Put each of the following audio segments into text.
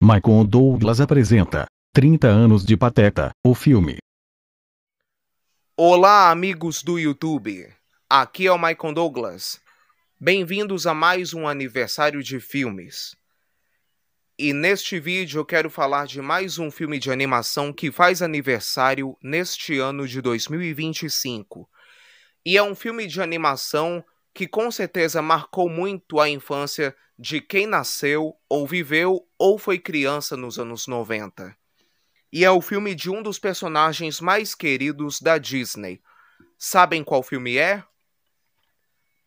Michael Douglas apresenta 30 anos de Pateta, o filme. Olá, amigos do YouTube. Aqui é o Michael Douglas. Bem-vindos a mais um aniversário de filmes. E neste vídeo eu quero falar de mais um filme de animação que faz aniversário neste ano de 2025. E é um filme de animação que com certeza marcou muito a infância de quem nasceu, ou viveu, ou foi criança nos anos 90. E é o filme de um dos personagens mais queridos da Disney. Sabem qual filme é?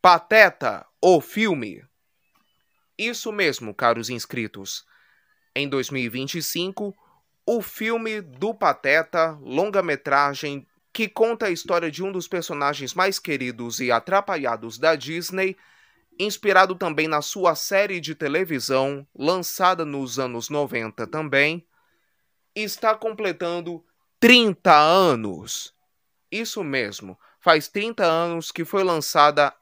Pateta, o filme. Isso mesmo, caros inscritos. Em 2025, o filme do Pateta, longa-metragem que conta a história de um dos personagens mais queridos e atrapalhados da Disney, inspirado também na sua série de televisão, lançada nos anos 90 também, está completando 30 anos. Isso mesmo, faz 30 anos que foi lançada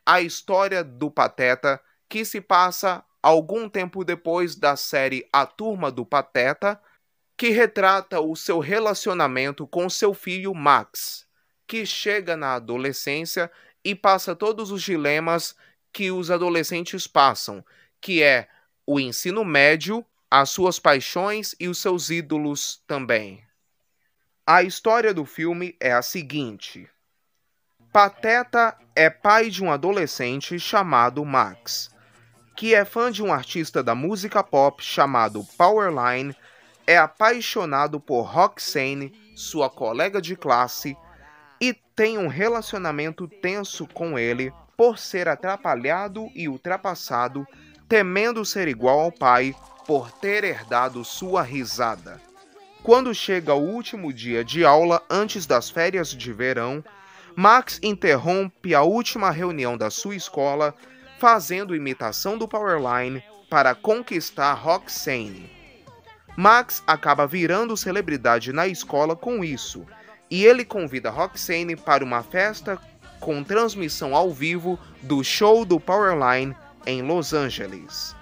a história do Pateta, que se passa algum tempo depois da série A Turma do Pateta, que retrata o seu relacionamento com seu filho Max, que chega na adolescência e passa todos os dilemas que os adolescentes passam, que é o ensino médio, as suas paixões e os seus ídolos também. A história do filme é a seguinte: Pateta é pai de um adolescente chamado Max, que é fã de um artista da música pop chamado Powerline, é apaixonado por Roxane, sua colega de classe, e tem um relacionamento tenso com ele por ser atrapalhado e ultrapassado, temendo ser igual ao pai por ter herdado sua risada. Quando chega o último dia de aula antes das férias de verão, Max interrompe a última reunião da sua escola, fazendo imitação do Powerline para conquistar Roxane. Max acaba virando celebridade na escola com isso, e ele convida Roxane para uma festa com transmissão ao vivo do show do Powerline em Los Angeles.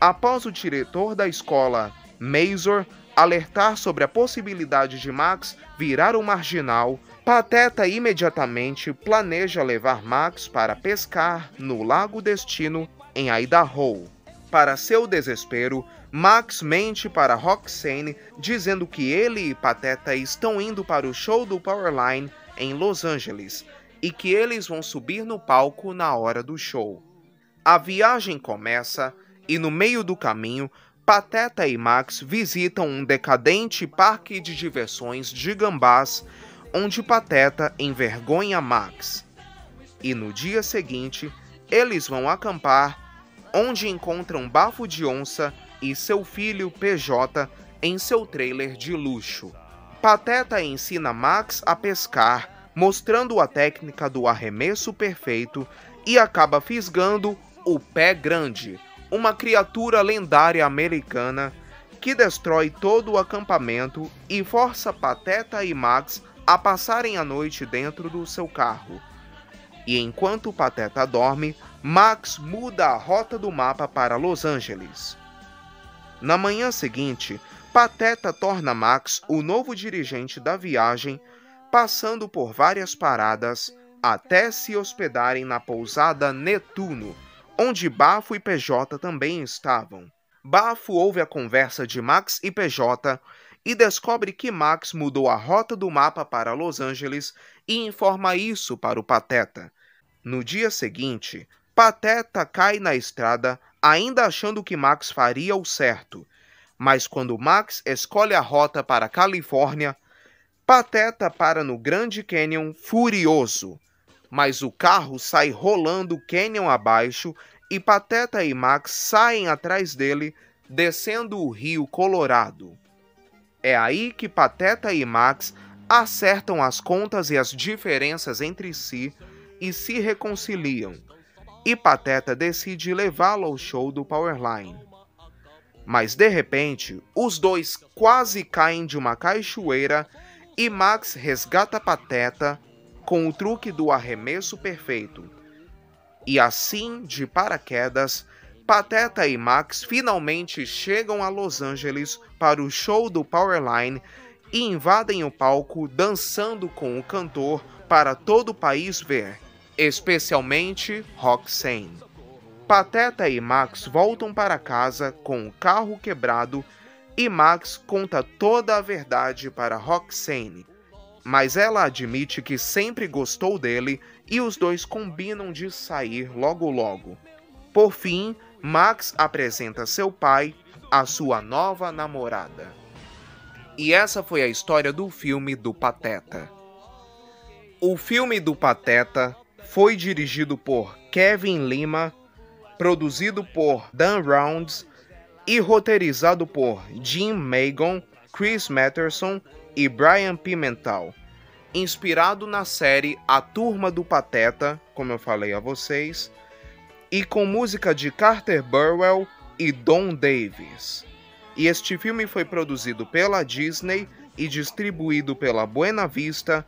Após o diretor da escola, Mazur, alertar sobre a possibilidade de Max virar um marginal, Pateta imediatamente planeja levar Max para pescar no Lago Destino, em Idaho. Para seu desespero, Max mente para Roxane, dizendo que ele e Pateta estão indo para o show do Powerline em Los Angeles e que eles vão subir no palco na hora do show. A viagem começa e no meio do caminho, Pateta e Max visitam um decadente parque de diversões de gambás, onde Pateta envergonha Max. E no dia seguinte, eles vão acampar, onde encontram Bafo de Onça e seu filho PJ em seu trailer de luxo. Pateta ensina Max a pescar, mostrando a técnica do arremesso perfeito, e acaba fisgando o Pé Grande, uma criatura lendária americana que destrói todo o acampamento e força Pateta e Max a passarem a noite dentro do seu carro. E enquanto Pateta dorme, Max muda a rota do mapa para Los Angeles. Na manhã seguinte, Pateta torna Max o novo dirigente da viagem, passando por várias paradas até se hospedarem na pousada Netuno, onde Bafo e PJ também estavam. Bafo ouve a conversa de Max e PJ e descobre que Max mudou a rota do mapa para Los Angeles e informa isso para o Pateta. No dia seguinte, Pateta cai na estrada, ainda achando que Max faria o certo. Mas quando Max escolhe a rota para a Califórnia, Pateta para no Grand Canyon furioso. Mas o carro sai rolando o canyon abaixo e Pateta e Max saem atrás dele, descendo o rio Colorado. É aí que Pateta e Max acertam as contas e as diferenças entre si e se reconciliam, e Pateta decide levá-lo ao show do Powerline. Mas de repente, os dois quase caem de uma cachoeira e Max resgata Pateta com o truque do arremesso perfeito. E assim, de paraquedas, Pateta e Max finalmente chegam a Los Angeles para o show do Powerline e invadem o palco dançando com o cantor para todo o país ver, especialmente Roxanne. Pateta e Max voltam para casa com o carro quebrado e Max conta toda a verdade para Roxanne, mas ela admite que sempre gostou dele e os dois combinam de sair logo logo. Por fim, Max apresenta seu pai à sua nova namorada. E essa foi a história do filme do Pateta. O filme do Pateta foi dirigido por Kevin Lima, produzido por Dan Rounds e roteirizado por Jim Magon, Chris Matterson e Brian Pimental. Inspirado na série A Turma do Pateta, como eu falei a vocês, e com música de Carter Burwell e Don Davis. E este filme foi produzido pela Disney e distribuído pela Buena Vista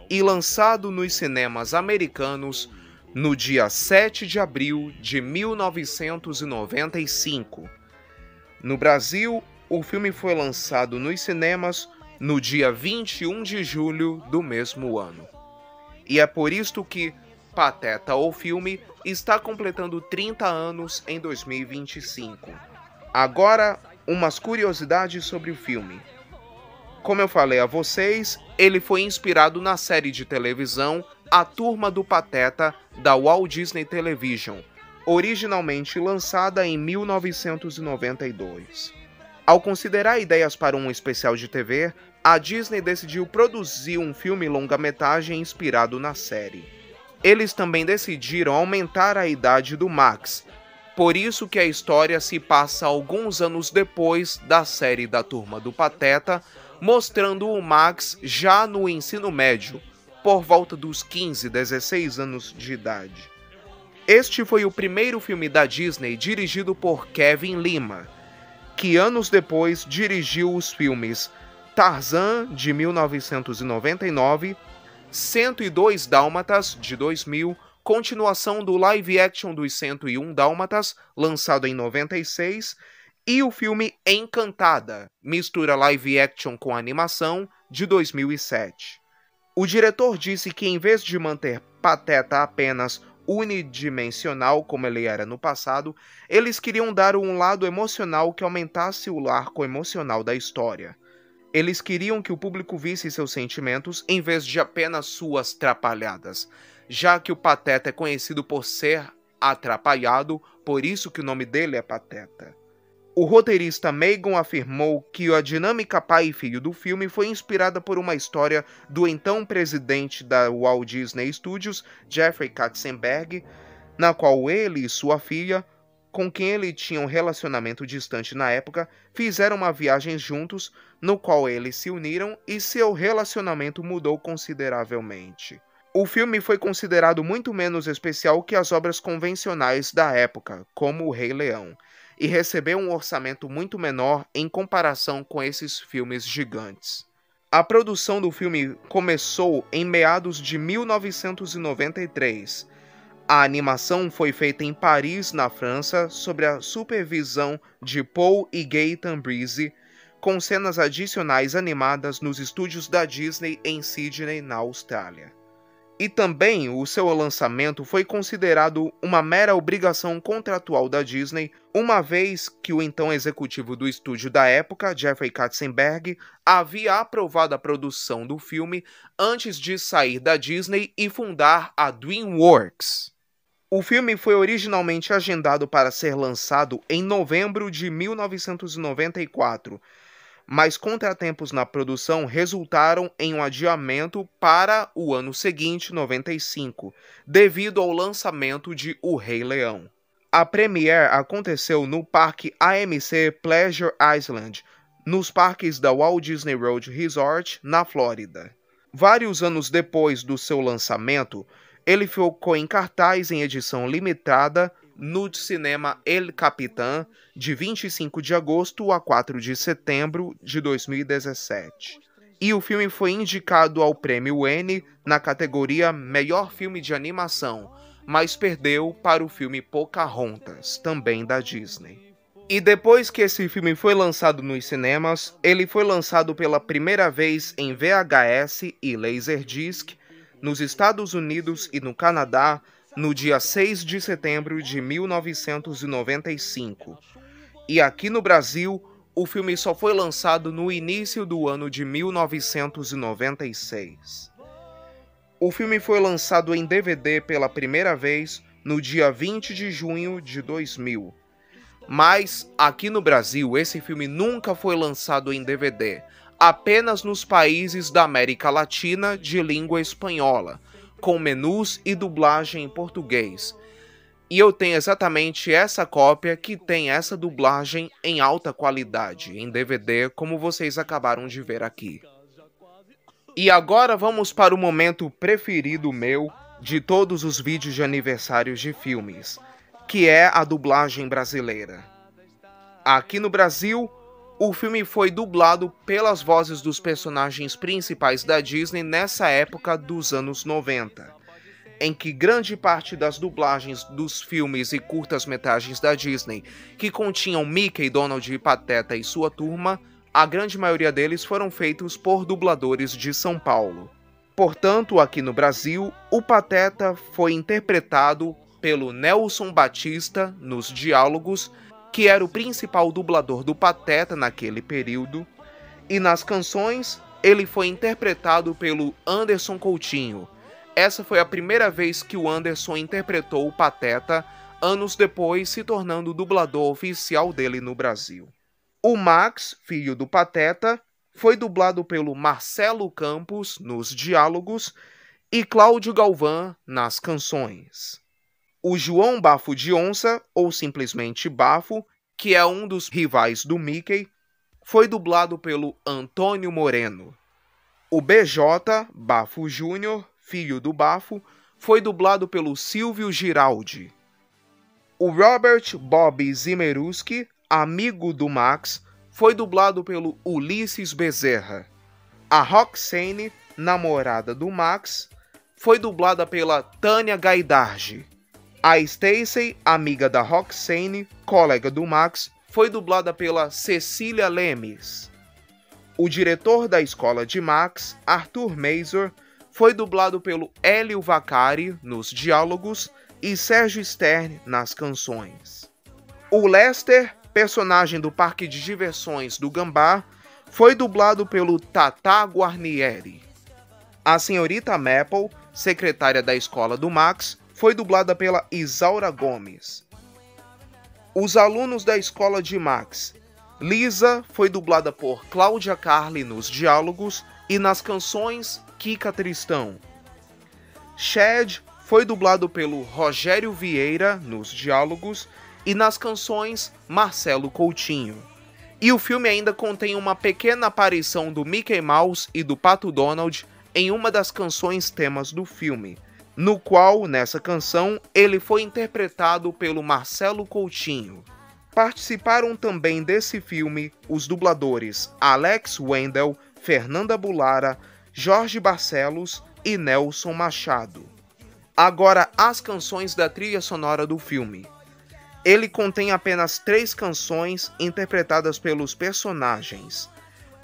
e lançado nos cinemas americanos no dia 7 de abril de 1995. No Brasil, o filme foi lançado nos cinemas no dia 21 de julho do mesmo ano. E é por isto que Pateta, o filme, está completando 30 anos em 2025. Agora, umas curiosidades sobre o filme. Como eu falei a vocês, ele foi inspirado na série de televisão A Turma do Pateta, da Walt Disney Television, originalmente lançada em 1992. Ao considerar ideias para um especial de TV, a Disney decidiu produzir um filme longa-metragem inspirado na série. Eles também decidiram aumentar a idade do Max, por isso que a história se passa alguns anos depois da série da Turma do Pateta, mostrando o Max já no ensino médio, por volta dos 15, 16 anos de idade. Este foi o primeiro filme da Disney dirigido por Kevin Lima, que anos depois dirigiu os filmes Tarzan, de 1999, 102 Dálmatas, de 2000, continuação do live action dos 101 Dálmatas, lançado em 96, e o filme Encantada, mistura live action com animação, de 2007. O diretor disse que em vez de manter Pateta apenas unidimensional como ele era no passado, eles queriam dar um lado emocional que aumentasse o arco emocional da história. Eles queriam que o público visse seus sentimentos em vez de apenas suas trapalhadas, já que o Pateta é conhecido por ser atrapalhado, por isso que o nome dele é Pateta. O roteirista Magon afirmou que a dinâmica pai e filho do filme foi inspirada por uma história do então presidente da Walt Disney Studios, Jeffrey Katzenberg, na qual ele e sua filha, com quem ele tinha um relacionamento distante na época, fizeram uma viagem juntos, no qual eles se uniram e seu relacionamento mudou consideravelmente. O filme foi considerado muito menos especial que as obras convencionais da época, como O Rei Leão, e recebeu um orçamento muito menor em comparação com esses filmes gigantes. A produção do filme começou em meados de 1993. A animação foi feita em Paris, na França, sob a supervisão de Paul e Gaëtan Breeze, com cenas adicionais animadas nos estúdios da Disney em Sydney, na Austrália. E também o seu lançamento foi considerado uma mera obrigação contratual da Disney, uma vez que o então executivo do estúdio da época, Jeffrey Katzenberg, havia aprovado a produção do filme antes de sair da Disney e fundar a DreamWorks. O filme foi originalmente agendado para ser lançado em novembro de 1994, mas contratempos na produção resultaram em um adiamento para o ano seguinte, 95, devido ao lançamento de O Rei Leão. A premiere aconteceu no parque AMC Pleasure Island, nos parques da Walt Disney World Resort, na Flórida. Vários anos depois do seu lançamento, ele ficou em cartaz em edição limitada no cinema El Capitán, de 25 de agosto a 4 de setembro de 2017. E o filme foi indicado ao Prêmio Emmy na categoria Melhor Filme de Animação, mas perdeu para o filme Pocahontas, também da Disney. E depois que esse filme foi lançado nos cinemas, ele foi lançado pela primeira vez em VHS e Laserdisc nos Estados Unidos e no Canadá no dia 6 de setembro de 1995. E aqui no Brasil, o filme só foi lançado no início do ano de 1996. O filme foi lançado em DVD pela primeira vez no dia 20 de junho de 2000. Mas, aqui no Brasil, esse filme nunca foi lançado em DVD, apenas nos países da América Latina de língua espanhola, com menus e dublagem em português. E eu tenho exatamente essa cópia que tem essa dublagem em alta qualidade, em DVD, como vocês acabaram de ver aqui. E agora vamos para o momento preferido meu de todos os vídeos de aniversários de filmes, que é a dublagem brasileira. Aqui no Brasil, o filme foi dublado pelas vozes dos personagens principais da Disney nessa época dos anos 90, em que grande parte das dublagens dos filmes e curtas-metragens da Disney, que continham Mickey, Donald e Pateta e sua turma, a grande maioria deles foram feitos por dubladores de São Paulo. Portanto, aqui no Brasil, o Pateta foi interpretado pelo Nelson Batista nos diálogos, que era o principal dublador do Pateta naquele período, e nas canções ele foi interpretado pelo Anderson Coutinho. Essa foi a primeira vez que o Anderson interpretou o Pateta, anos depois se tornando o dublador oficial dele no Brasil. O Max, filho do Pateta, foi dublado pelo Marcelo Campos nos diálogos e Cláudio Galvão nas canções. O João Bafo de Onça, ou simplesmente Bafo, que é um dos rivais do Mickey, foi dublado pelo Antônio Moreno. O BJ, Bafo Júnior, filho do Bafo, foi dublado pelo Silvio Giraldi. O Robert Bob Zimeruski, amigo do Max, foi dublado pelo Ulisses Bezerra. A Roxane, namorada do Max, foi dublada pela Tânia Gaidardi. A Stacy, amiga da Roxane, colega do Max, foi dublada pela Cecília Lemes. O diretor da escola de Max, Arthur Mazur, foi dublado pelo Hélio Vacari nos diálogos e Sérgio Stern nas canções. O Lester, personagem do parque de diversões do Gambá, foi dublado pelo Tata Guarnieri. A senhorita Maple, secretária da escola do Max, foi dublada pela Isaura Gomes. Os alunos da escola de Max, Lisa foi dublada por Cláudia Carli nos diálogos e nas canções Kika Tristão. Chad foi dublado pelo Rogério Vieira nos diálogos e nas canções Marcelo Coutinho. E o filme ainda contém uma pequena aparição do Mickey Mouse e do Pato Donald em uma das canções temas do filme, no qual, nessa canção, ele foi interpretado pelo Marcelo Coutinho. Participaram também desse filme os dubladores Alex Wendel, Fernanda Bulara, Jorge Barcelos e Nelson Machado. Agora, as canções da trilha sonora do filme. Ele contém apenas 3 canções interpretadas pelos personagens.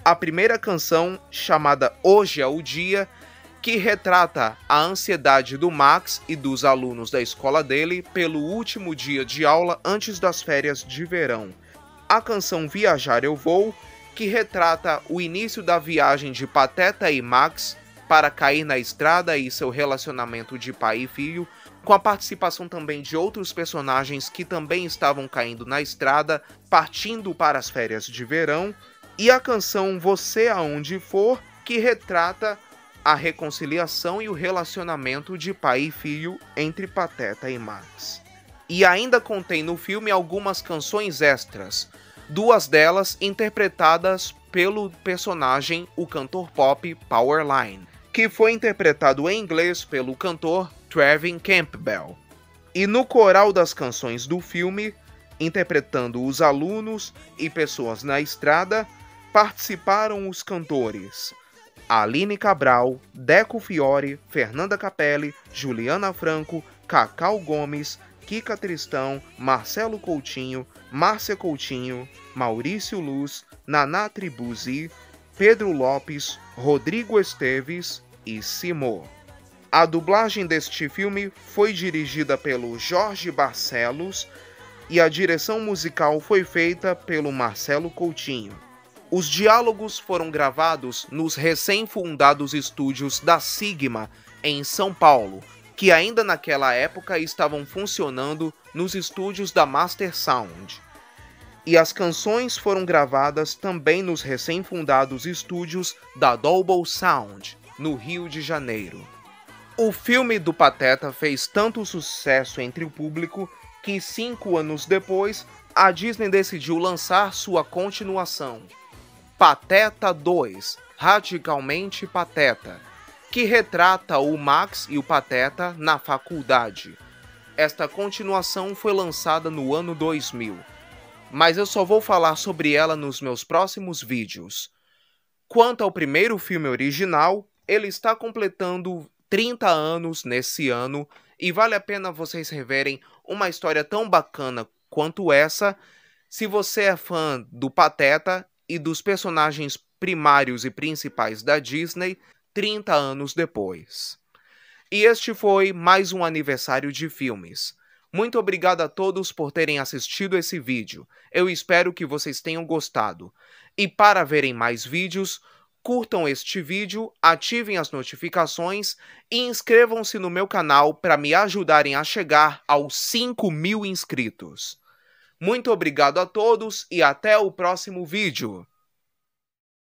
A primeira canção, chamada Hoje é o Dia, que retrata a ansiedade do Max e dos alunos da escola dele pelo último dia de aula antes das férias de verão. A canção Viajar Eu Vou, que retrata o início da viagem de Pateta e Max para cair na estrada e seu relacionamento de pai e filho, com a participação também de outros personagens que também estavam caindo na estrada, partindo para as férias de verão, e a canção Você Aonde For, que retrata a reconciliação e o relacionamento de pai e filho entre Pateta e Max. E ainda contém no filme algumas canções extras, 2 delas interpretadas pelo personagem, o cantor pop Powerline, que foi interpretado em inglês pelo cantor Trevin Campbell. E no coral das canções do filme, interpretando os alunos e pessoas na estrada, participaram os cantores Aline Cabral, Deco Fiore, Fernanda Capelli, Juliana Franco, Cacau Gomes, Kika Tristão, Marcelo Coutinho, Márcia Coutinho, Maurício Luz, Naná Tribuzzi, Pedro Lopes, Rodrigo Esteves e Simô. A dublagem deste filme foi dirigida pelo Jorge Barcelos e a direção musical foi feita pelo Marcelo Coutinho. Os diálogos foram gravados nos recém-fundados estúdios da Sigma, em São Paulo, que ainda naquela época estavam funcionando nos estúdios da Master Sound. E as canções foram gravadas também nos recém-fundados estúdios da Dolby Sound, no Rio de Janeiro. O filme do Pateta fez tanto sucesso entre o público que 5 anos depois, a Disney decidiu lançar sua continuação, Pateta 2, Radicalmente Pateta, que retrata o Max e o Pateta na faculdade. Esta continuação foi lançada no ano 2000, mas eu só vou falar sobre ela nos meus próximos vídeos. Quanto ao primeiro filme original, ele está completando 30 anos nesse ano e vale a pena vocês reverem uma história tão bacana quanto essa se você é fã do Pateta e dos personagens primários e principais da Disney 30 anos depois. E este foi mais um aniversário de filmes. Muito obrigado a todos por terem assistido esse vídeo. Eu espero que vocês tenham gostado. E para verem mais vídeos, curtam este vídeo, ativem as notificações e inscrevam-se no meu canal para me ajudarem a chegar aos 5.000 inscritos. Muito obrigado a todos e até o próximo vídeo.